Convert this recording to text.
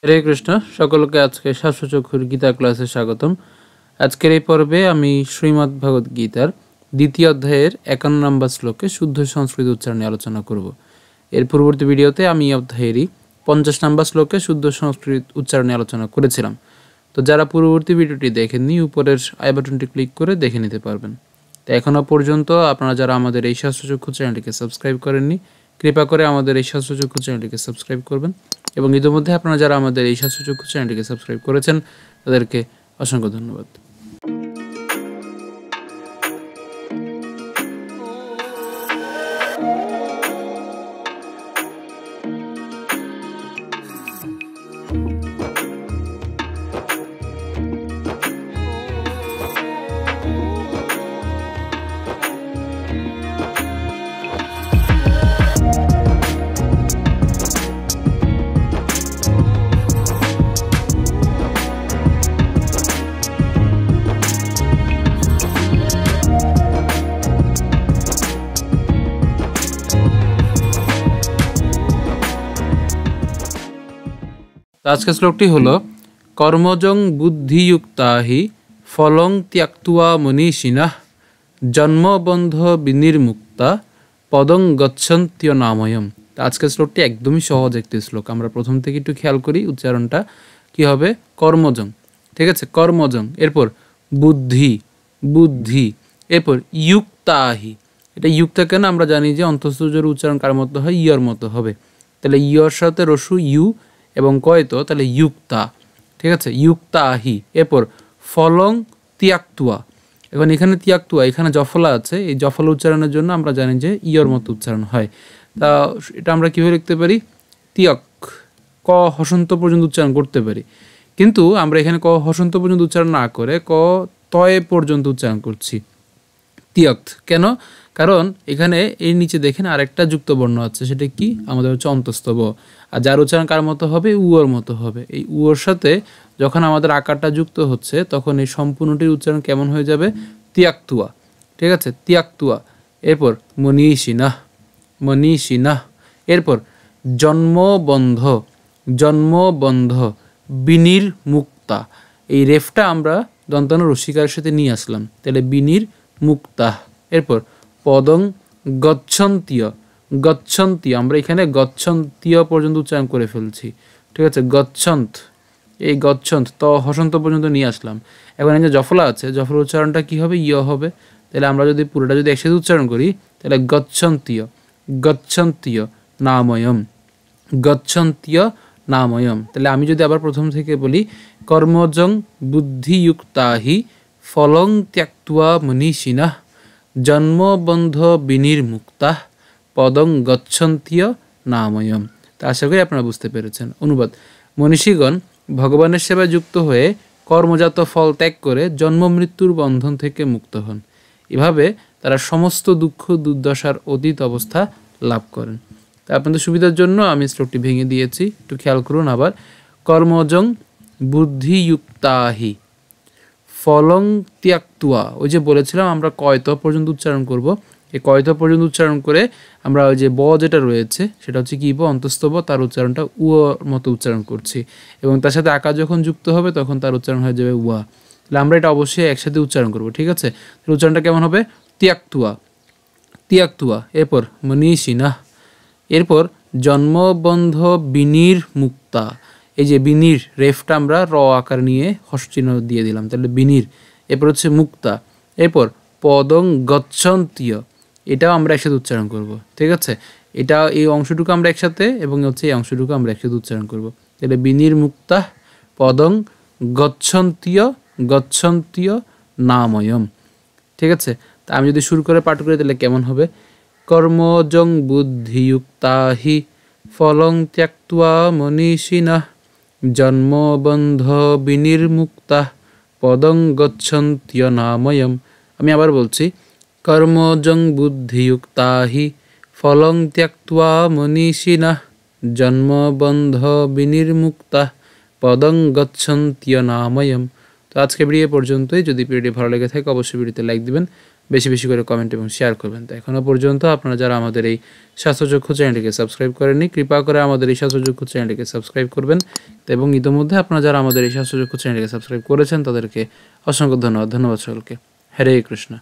হরে কৃষ্ণ, সকলকে আজকে শাশ্বচক্ষুর গীতা ক্লাসে স্বাগতম। আজকের এই পর্বে আমি শ্রীমদ্ ভগবদ গীতার দ্বিতীয় অধ্যায়ের 51 নম্বর শ্লোকে শুদ্ধ সংস্কৃত উচ্চারণে আলোচনা করব। এর পূর্ববর্তী ভিডিওতে আমি এই অধ্যায়েরই 50 নম্বর শ্লোকে শুদ্ধ সংস্কৃত উচ্চারণে আলোচনা করেছিলাম। তো যারা পূর্ববর্তী ভিডিওটি দেখেননি, উপরের আই বাটনটি ক্লিক করে দেখে নিতে পারবেন। তো এখনও পর্যন্ত আপনারা যারা আমাদের এই শাশ্বচক্ষু চ্যানেলটিকে সাবস্ক্রাইব করেননি, কৃপা করে আমাদের এই শাশ্বচক্ষু চ্যানেলটিকে সাবস্ক্রাইব করবেন। এবং ইতিমধ্যে আপনারা যারা আমাদের এই শাশ্বচক্ষু চ্যানেলটিকে সাবস্ক্রাইব করেছেন তাদেরকে অসংখ্য ধন্যবাদ। আজকের শ্লোকটি হলো কর্মজং বুদ্ধিযুক্তা হি ফলং ত্যক্ত্বা মনীষিণঃ জন্মবন্ধ বিনির্মুক্তা পদং গচ্ছন্ত্যনাময়ম। আজকের শ্লোকটি একদমই সহজ একটি শ্লোক। আমরা প্রথম থেকে একটু খেয়াল করি উচ্চারণটা কি হবে। কর্মজং, ঠিক আছে, কর্মজং, এরপর বুদ্ধি, বুদ্ধি, এরপর যুক্তাহি। এটা যুক্তা কেন? আমরা জানি যে অন্তঃস্থজোর উচ্চারণ কার মতো হয়? ইয়র মতো হবে। তাহলে ইয়র সাথে রসু ইউ এবং কয়তো, তাহলে যুক্তা, ঠিক আছে, যুক্তাহি। এরপর ফলং তিয়াক্তুয়া। এখন এখানে তিয়াক্তুয়া, এখানে জফলা আছে, এই জফলা উচ্চারণের জন্য আমরা জানি যে ইয়র মতো উচ্চারণ হয়। তা এটা আমরা কীভাবে লিখতে পারি? তিয়ক, ক হসন্ত পর্যন্ত উচ্চারণ করতে পারি, কিন্তু আমরা এখানে ক হসন্ত পর্যন্ত উচ্চারণ না করে ক তয়ে পর্যন্ত উচ্চারণ করছি, তিয়ক। কেন? কারণ এখানে এর নিচে দেখেন আরেকটা যুক্ত বর্ণ আছে, সেটা কি? আমাদের হচ্ছে অন্তস্থ ব। আর যার উচ্চারণ কার মতো হবে? উয়োর মতো হবে। এই উয়োর সাথে যখন আমাদের আকারটা যুক্ত হচ্ছে তখন এই সম্পূর্ণটির উচ্চারণ কেমন হয়ে যাবে? তিয়াক্তুয়া, ঠিক আছে, তিয়াক্তুয়া। এরপর মনীষিণঃ, মনীষিণঃ। এরপর জন্মবন্ধ, জন্মবন্ধ বিনির্মুক্তা। এই রেফটা আমরা দন্তান্ন রসিকার সাথে নিয়ে আসলাম, তাহলে বিনির্মুক্তা। এরপর পদং গচ্ছন্তীয়, গচ্ছন্তীয়, আমরা এখানে গচ্ছন্তীয় পর্যন্ত উচ্চারণ করে ফেলছি, ঠিক আছে, গচ্ছন্ত। এই গচ্ছন্ত ত হসন্ত পর্যন্ত নিয়ে আসলাম। এখন এই যে জফলা আছে, জফলা উচ্চারণটা কি হবে? ইয় হবে। তাহলে আমরা যদি পুরোটা যদি একসাথে উচ্চারণ করি তাহলে গচ্ছন্তীয়, গচ্ছন্তীয় নাময়ম, গচ্ছন্তীয় নাময়ম। তাহলে আমি যদি আবার প্রথম থেকে বলি, কর্মজং বুদ্ধিযুক্তাহি ফলং ত্যক্ত্বা মনীষিণঃ জন্মবন্ধ বিনির্মুক্তা পদং গচ্ছন্তীয় নাময়ম। তা আশা করি আপনারা বুঝতে পেরেছেন। অনুবাদ: মনীষীগণ ভগবানের সেবায় যুক্ত হয়ে কর্মজাত ফল ত্যাগ করে জন্ম মৃত্যুর বন্ধন থেকে মুক্ত হন। এভাবে তারা সমস্ত দুঃখ দুর্দশার অতীত অবস্থা লাভ করেন। তা আপনাদের সুবিধার জন্য আমি শ্লোকটি ভেঙে দিয়েছি, একটু খেয়াল করুন আবার। কর্মজং বুদ্ধিযুক্তাহি ফলং ত্যক্ত্বা, ওই যে বলেছিলাম আমরা কয়ত পর্যন্ত উচ্চারণ করব। এই কয়ত পর্যন্ত উচ্চারণ করে আমরা ওই যে ব যেটা রয়েছে সেটা হচ্ছে কি? ব, অন্তস্থ ব, তার উচ্চারণটা উয়ার মতো উচ্চারণ করছি, এবং তার সাথে আকার যখন যুক্ত হবে তখন তার উচ্চারণ হয়ে যাবে উয়া। তাহলে আমরা এটা অবশ্যই একসাথে উচ্চারণ করব, ঠিক আছে? তাহলে উচ্চারণটা কেমন হবে? তিয়াক্তুয়া, তিয়াক্তুয়া। এরপর মনীষিণঃ, এরপর জন্মবন্ধ বিনির্মুক্তা। এই যে বিনির রেফটা আমরা র আকার নিয়ে হস্যচিহ্ন দিয়ে দিলাম, তাহলে বিনির। এরপর হচ্ছে মুক্তা। এরপর পদং গচ্ছন্তীয়, এটাও আমরা একসাথে উচ্চারণ করব, ঠিক আছে? এটা এই অংশটুকু আমরা একসাথে, এবং হচ্ছে এই অংশটুকু আমরা একসাথে উচ্চারণ করব। তাহলে বিনির্মুক্তা পদং গচ্ছন্তীয়, গচ্ছন্তীয় নাময়ম, ঠিক আছে? তা আমি যদি শুরু করে পাঠ করি তাহলে কেমন হবে? কর্মজং বুদ্ধিযুক্তাহি ফলং ত্যক্ত্বা মনীষিণঃ জন্মবন্ধ বিনির্মুক্তা পদং গচ্ছন্ত্যনাময়ম। আমি আবার বলছি, কর্মজং বুদ্ধিযুক্তাহি ফলং ত্যক্ত্বা মনীষিণঃ জন্মবন্ধ বিনির্মুক্তা পদং গচ্ছন্ত্যনাময়ম। তো আজকে ভিডিও পর্যন্তই। যদি ভিডিওটি ভালো লেগে থাকে অবশ্যই ভিডিওতে লাইক দিবেন। বেশি বেশি করে কমেন্ট এবং শেয়ার করবেন। তো এখনও পর্যন্ত আপনারা যারা আমাদের এই স্বাস্থ্যচক্ষু চ্যানেলটিকে সাবস্ক্রাইব করেননি, কৃপা করে আমাদের এই স্বাস্থ্যচক্ষু চ্যানেলটিকে সাবস্ক্রাইব করবেন। এবং ইতিমধ্যে আপনারা যারা আমাদের এই স্বাস্থ্যচক্ষু চ্যানেলটিকে সাবস্ক্রাইব করেছেন তাদেরকে অসংখ্য ধন্যবাদ। ধন্যবাদ সকলকে। হরে কৃষ্ণ।